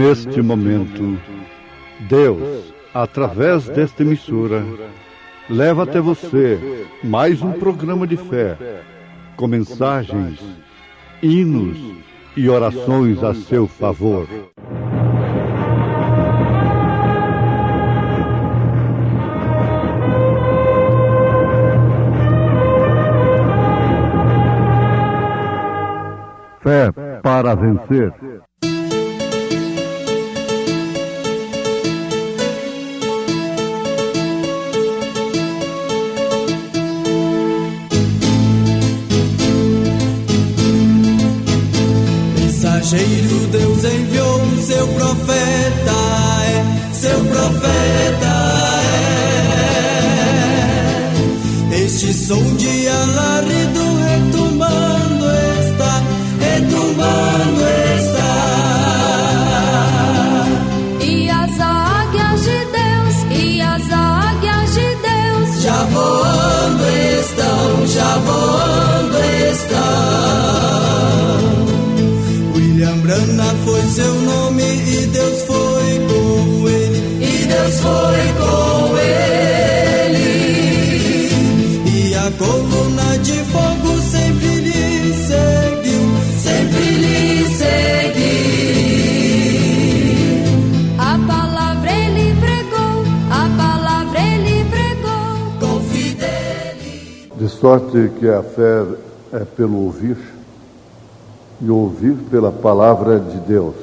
neste momento, Deus, através desta emissora, leva até você mais um programa de fé, com mensagens, hinos e orações a seu favor. Fé para vencer. Mensageiro, Deus enviou o seu profeta, seu profeta Este som de alarido retumbando está, retumbando está. E as águias de Deus, e as águias de Deus já voando estão, já voando estão. William Branham foi seu nome e Deus foi com ele, e Deus foi com ele. E a coluna de fogo sempre lhe seguiu, sempre lhe seguiu. A palavra ele pregou, a palavra ele pregou com fidelidade. De sorte que a fé é pelo ouvir, e ouvir pela palavra de Deus.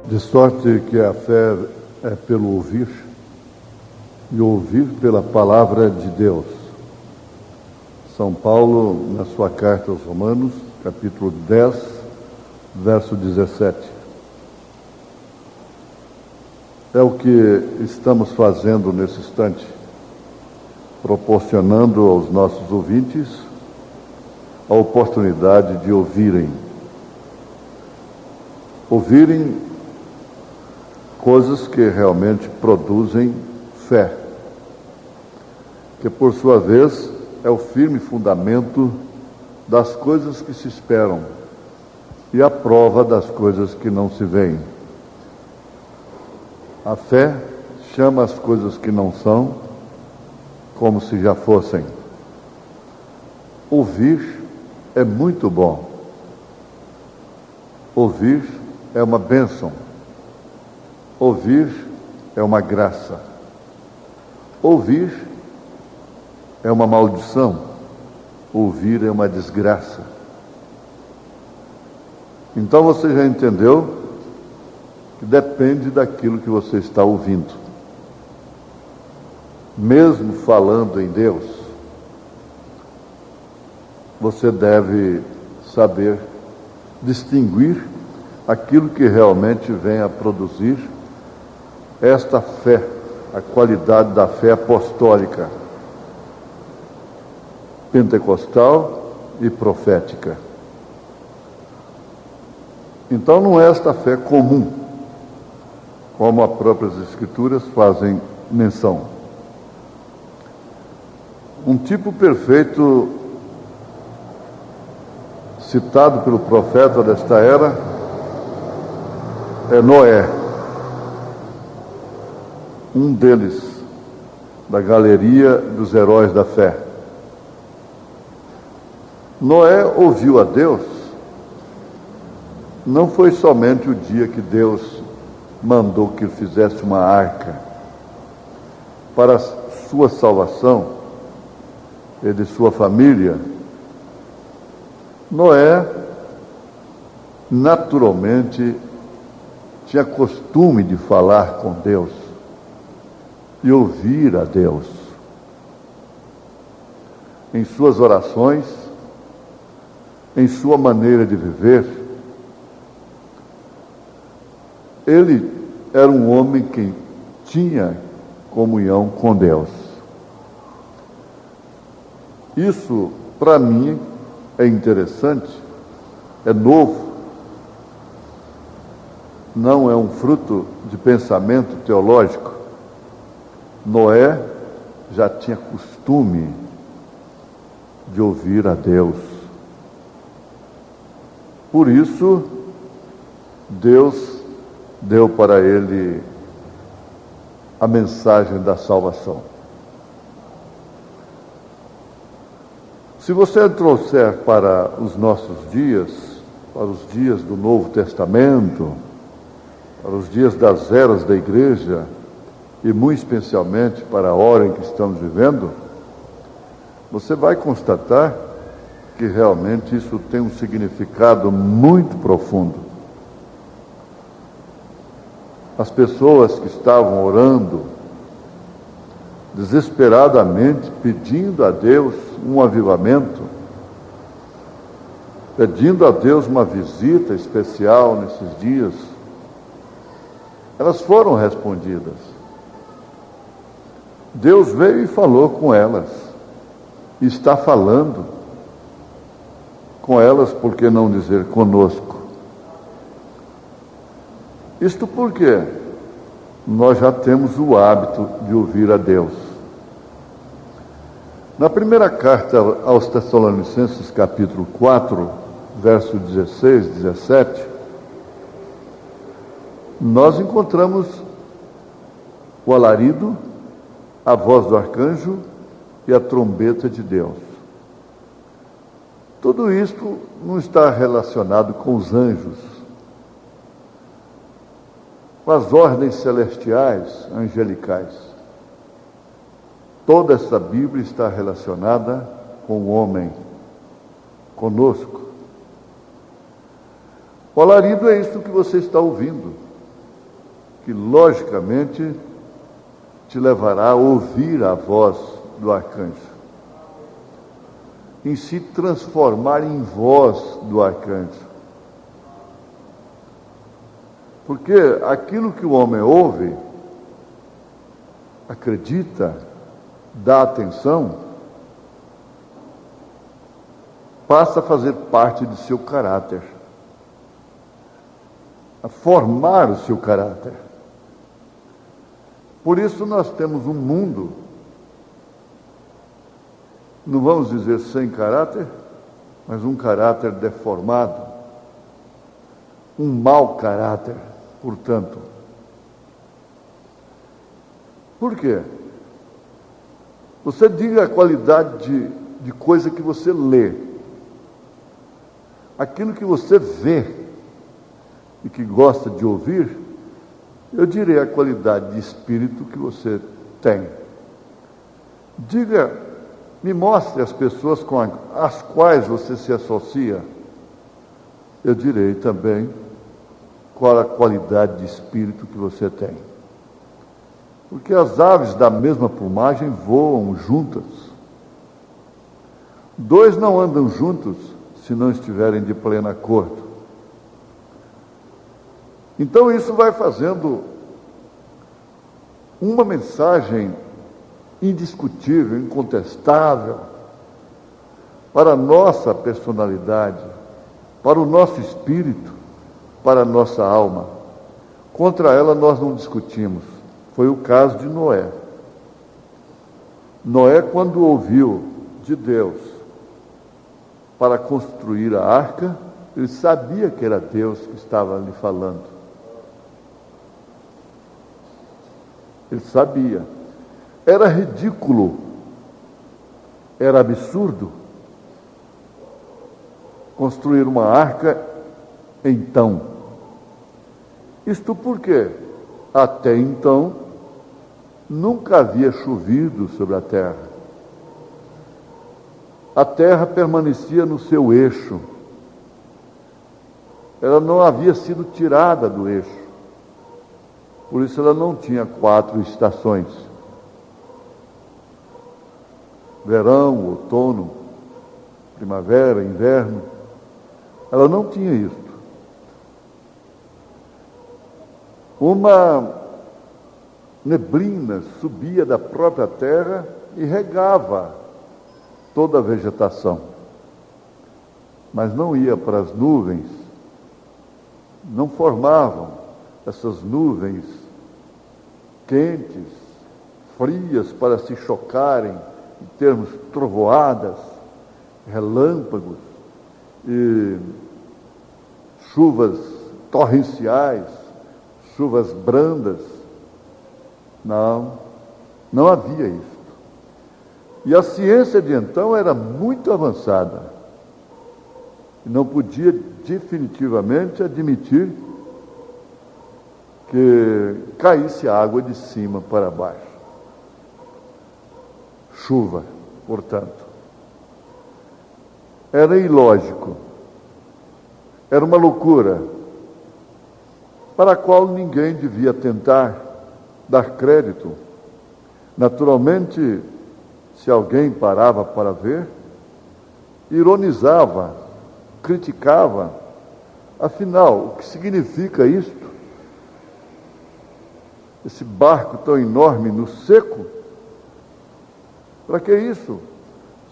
De sorte que a fé é pelo ouvir, e ouvir pela palavra de Deus. São Paulo, na sua carta aos Romanos, capítulo 10, verso 17. É o que estamos fazendo nesse instante, proporcionando aos nossos ouvintes a oportunidade de ouvirem coisas que realmente produzem fé, que por sua vez é o firme fundamento das coisas que se esperam e a prova das coisas que não se veem. A fé chama as coisas que não são como se já fossem. Ouvir é muito bom. Ouvir é uma bênção. Ouvir é uma graça. Ouvir é uma maldição. Ouvir é uma desgraça. Então você já entendeu que depende daquilo que você está ouvindo. Mesmo falando em Deus, você deve saber distinguir aquilo que realmente vem a produzir esta fé, a qualidade da fé apostólica, pentecostal e profética. Então não é esta fé comum, como as próprias Escrituras fazem menção. Um tipo perfeito citado pelo profeta desta era é Noé, um deles, da galeria dos heróis da fé. Noé ouviu a Deus, não foi somente o dia que Deus mandou que fizesse uma arca para sua salvação e de sua família. Noé, naturalmente, tinha costume de falar com Deus e ouvir a Deus. Em suas orações, em sua maneira de viver, ele era um homem que tinha comunhão com Deus. Isso, para mim, é interessante, é novo, não é um fruto de pensamento teológico. Noé já tinha costume de ouvir a Deus. Por isso, Deus deu para ele a mensagem da salvação. Se você trouxer para os nossos dias, para os dias do Novo Testamento, para os dias das eras da igreja, e muito especialmente para a hora em que estamos vivendo, você vai constatar que realmente isso tem um significado muito profundo. As pessoas que estavam orando desesperadamente, pedindo a Deus um avivamento, pedindo a Deus uma visita especial nesses dias, elas foram respondidas. Deus veio e falou com elas, e está falando com elas, por que não dizer conosco? Isto porque nós já temos o hábito de ouvir a Deus. Na primeira carta aos Tessalonicenses, capítulo 4, verso 16, 17, nós encontramos o alarido, a voz do arcanjo e a trombeta de Deus. Tudo isto não está relacionado com os anjos, com as ordens celestiais, angelicais. Toda essa Bíblia está relacionada com o homem, conosco. O alarido é isso que você está ouvindo. que logicamente te levará a ouvir a voz do arcanjo, em se transformar em voz do arcanjo. Porque aquilo que o homem ouve, acredita, dá atenção, passa a fazer parte do seu caráter, a formar o seu caráter. Por isso nós temos um mundo, não vamos dizer sem caráter, mas um caráter deformado, um mau caráter, portanto. Por quê? Você diga a qualidade de coisa que você lê, aquilo que você vê e que gosta de ouvir, eu direi a qualidade de espírito que você tem. Diga, me mostre as pessoas com as quais você se associa, eu direi também qual a qualidade de espírito que você tem. Porque as aves da mesma plumagem voam juntas. Dois não andam juntos se não estiverem de pleno acordo. Então isso vai fazendo uma mensagem indiscutível, incontestável, para a nossa personalidade, para o nosso espírito, para a nossa alma. Contra ela nós não discutimos. Foi o caso de Noé. Noé, quando ouviu de Deus para construir a arca, ele sabia que era Deus que estava lhe falando. Ele sabia. Era ridículo, era absurdo construir uma arca então. Isto porque, até então, nunca havia chovido sobre a terra. A terra permanecia no seu eixo. Ela não havia sido tirada do eixo. Por isso ela não tinha 4 estações. Verão, outono, primavera, inverno. Ela não tinha isso. Uma neblina subia da própria terra e regava toda a vegetação. Mas não ia para as nuvens, não formavam essas nuvens quentes, frias, para se chocarem, em termos trovoadas, relâmpagos, e chuvas torrenciais, chuvas brandas. Não havia isso. E a ciência de então era muito avançada. E não podia definitivamente admitir que caísse água de cima para baixo. Chuva, portanto. Era ilógico. Era uma loucura, para a qual ninguém devia tentar dar crédito. Naturalmente, se alguém parava para ver, ironizava, criticava. Afinal, o que significa isto? Esse barco tão enorme no seco? Para que isso?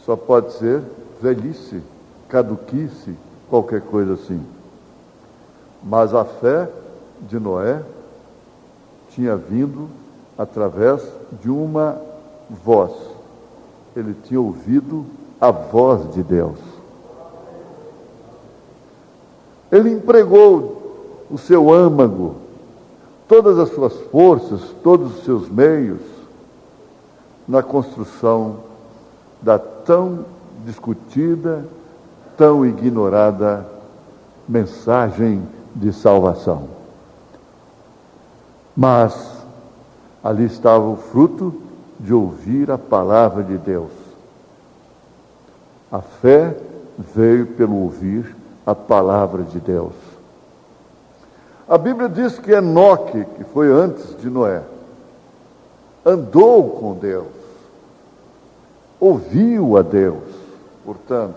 Só pode ser velhice, caduquice, qualquer coisa assim. Mas a fé de Noé tinha vindo através de uma voz. Ele tinha ouvido a voz de Deus. Ele empregou o seu âmago, todas as suas forças, todos os seus meios, na construção da tão discutida, tão ignorada mensagem de salvação. Mas ali estava o fruto de ouvir a palavra de Deus. A fé veio pelo ouvir a palavra de Deus. A Bíblia diz que Enoque, que foi antes de Noé, andou com Deus, ouviu a Deus, portanto,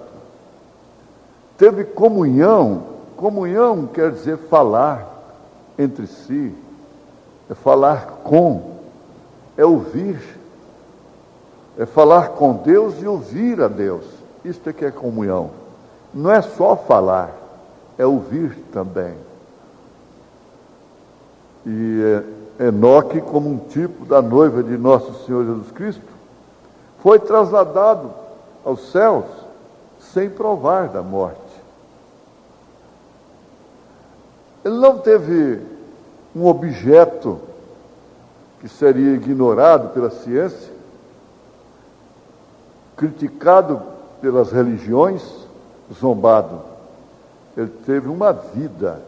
teve comunhão. Comunhão quer dizer falar entre si, é falar com, é ouvir, é falar com Deus e ouvir a Deus. Isto é que é comunhão. Não é só falar, é ouvir também. E Enoque, como um tipo da noiva de nosso Senhor Jesus Cristo, foi trasladado aos céus sem provar da morte. Ele não teve um objeto que seria ignorado pela ciência, criticado pelas religiões, zombado. Ele teve uma vida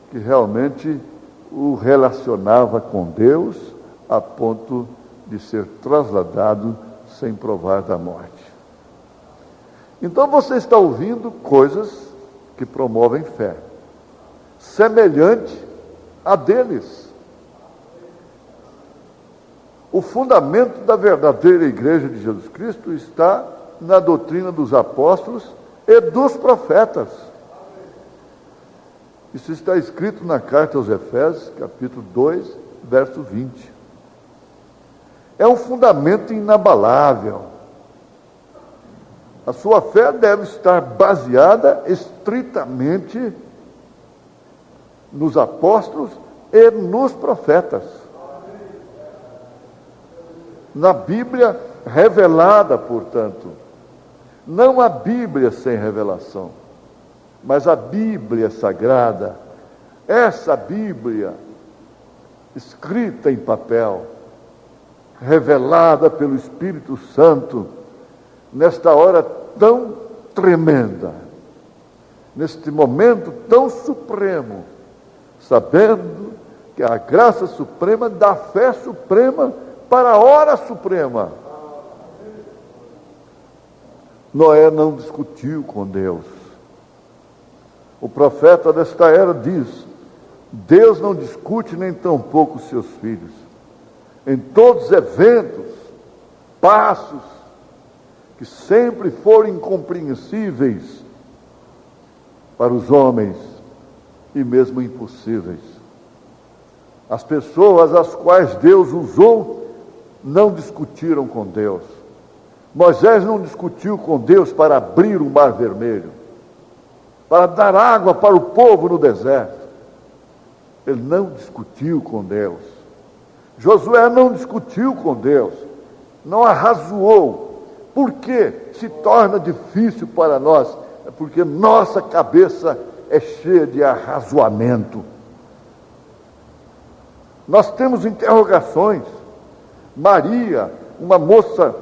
que realmente o relacionava com Deus a ponto de ser trasladado sem provar da morte. Então você está ouvindo coisas que promovem fé, semelhante a deles. O fundamento da verdadeira igreja de Jesus Cristo está na doutrina dos apóstolos e dos profetas. Isso está escrito na carta aos Efésios, capítulo 2, verso 20. É um fundamento inabalável. A sua fé deve estar baseada estritamente nos apóstolos e nos profetas. Na Bíblia revelada, portanto. Não a Bíblia sem revelação, mas a Bíblia sagrada. Essa Bíblia escrita em papel, revelada pelo Espírito Santo, nesta hora tão tremenda, neste momento tão supremo, sabendo que a graça suprema dá fé suprema para a hora suprema. Noé não discutiu com Deus. O profeta desta era diz: Deus não discute nem tampouco os seus filhos. Em todos os eventos, passos, que sempre foram incompreensíveis para os homens e mesmo impossíveis. As pessoas às quais Deus usou não discutiram com Deus. Moisés não discutiu com Deus para abrir o mar vermelho, para dar água para o povo no deserto. Ele não discutiu com Deus. Josué não discutiu com Deus, não arrazoou. Por que se torna difícil para nós? É porque nossa cabeça é cheia de arrazoamento. Nós temos interrogações. Maria, uma moça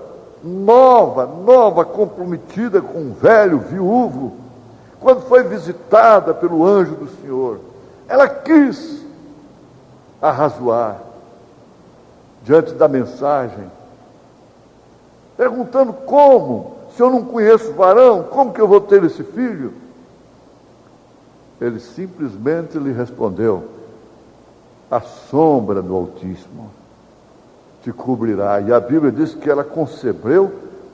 nova, comprometida com um velho viúvo, quando foi visitada pelo anjo do Senhor, ela quis arrazoar diante da mensagem, perguntando como, se eu não conheço varão, como que eu vou ter esse filho? Ele simplesmente lhe respondeu: a sombra do Altíssimo te cobrirá. E a Bíblia diz que ela concebeu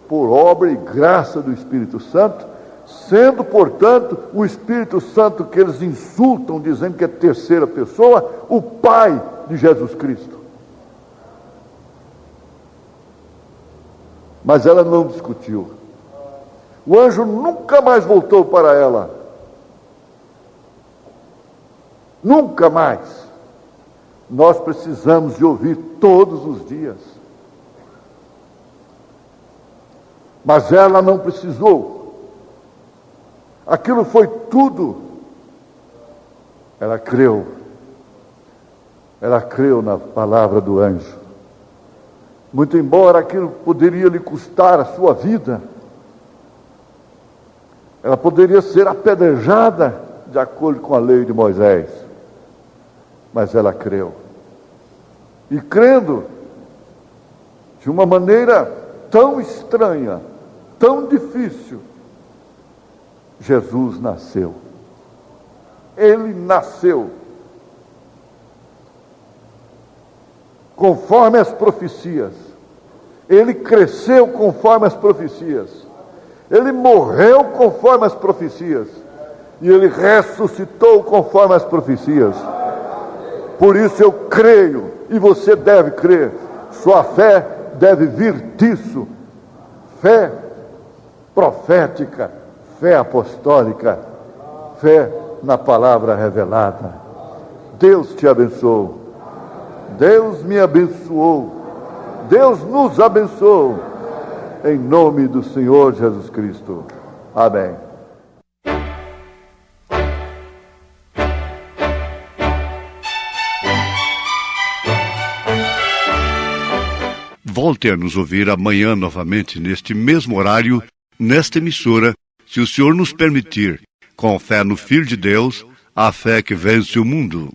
por obra e graça do Espírito Santo, sendo, portanto, o Espírito Santo que eles insultam, dizendo que é terceira pessoa, o Pai de Jesus Cristo. Mas ela não discutiu. O anjo nunca mais voltou para ela. Nunca mais. Nós precisamos de ouvir todos os dias. Mas ela não precisou. Aquilo foi tudo. Ela creu. Ela creu na palavra do anjo. Muito embora aquilo poderia lhe custar a sua vida, ela poderia ser apedrejada de acordo com a lei de Moisés, mas ela creu. E crendo de uma maneira tão estranha, tão difícil, Jesus nasceu. ele nasceu conforme as profecias, ele cresceu conforme as profecias, ele morreu conforme as profecias, e ele ressuscitou conforme as profecias. Por isso eu creio, e você deve crer, sua fé deve vir disso, fé profética, fé apostólica, fé na palavra revelada. Deus te abençoe, Deus me abençoou, Deus nos abençoou, em nome do Senhor Jesus Cristo. Amém. Volte a nos ouvir amanhã novamente, neste mesmo horário, nesta emissora, se o Senhor nos permitir, com fé no Filho de Deus, a fé que vence o mundo.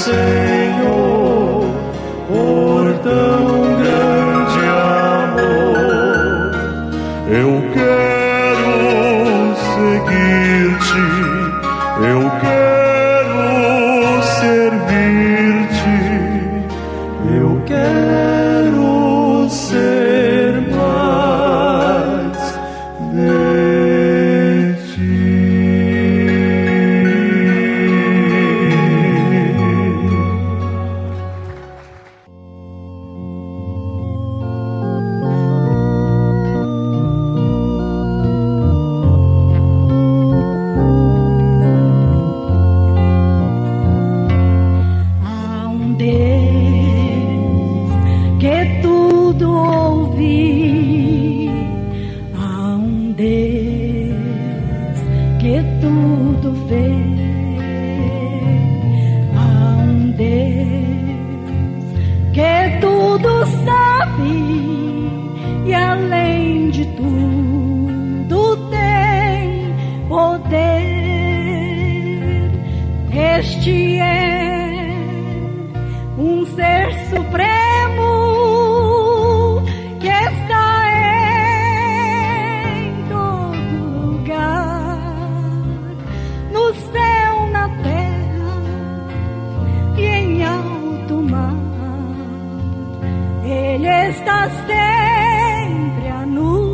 Senhor, por tão grande amor. que tudo ouve, há um Deus que tudo vê, há um Deus que tudo sabe e além de tudo tem poder. Este é um ser supremo que está em todo lugar, no céu, na terra e em alto mar. Ele está sempre a nos